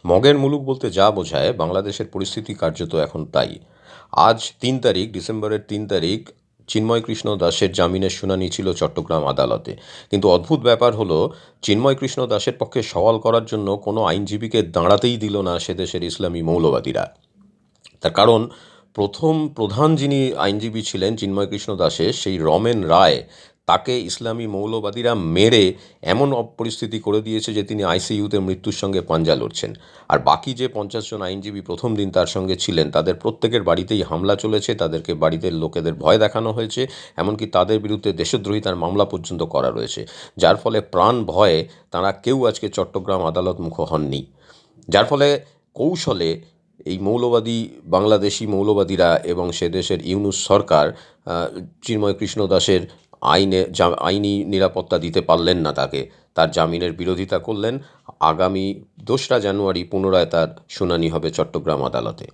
মগের মুলুক বলতে যা বোঝায় বাংলাদেশের পরিস্থিতি কার্যত এখন তাই। আজ ৩ তারিখ, ডিসেম্বরের ৩ তারিখ চিন্ময় কৃষ্ণ দাসের জামিনের শুনানি ছিল চট্টগ্রাম আদালতে। কিন্তু অদ্ভুত ব্যাপার হলো, চিন্ময় কৃষ্ণ দাসের পক্ষে সওয়াল করার জন্য কোনো আইনজীবীকে দাঁড়াতেই দিল না সে দেশের ইসলামী মৌলবাদীরা। তার কারণ, প্রধান যিনি আইনজীবী ছিলেন চিন্ময় কৃষ্ণ দাসের, সেই রমেন রায়, তাকে ইসলামী মৌলবাদীরা মেরে এমন পরিস্থিতি করে দিয়েছে যে তিনি আইসিইউতে মৃত্যুর সঙ্গে পাঞ্জা লড়ছেন। আর বাকি যে ৫০ জন আইনজীবী প্রথম দিন তার সঙ্গে ছিলেন, তাদের প্রত্যেকের বাড়িতেই হামলা চলেছে, তাদেরকে বাড়িতে লোকেদের ভয় দেখানো হয়েছে, এমনকি তাদের বিরুদ্ধে দেশদ্রোহিতার মামলা পর্যন্ত করা রয়েছে। যার ফলে প্রাণ ভয়ে তাঁরা কেউ আজকে চট্টগ্রাম আদালতমুখ হননি। যার ফলে কৌশলে এই বাংলাদেশি মৌলবাদীরা এবং সে দেশের ইউনূস সরকার চিন্ময় কৃষ্ণ দাসের আইনি নিরাপত্তা দিতে পারলেন না তাকে। তার জামিনের বিরোধিতা করলেন। আগামী ২রা জানুয়ারি পুনরায় তার শুনানি হবে চট্টগ্রাম আদালতে।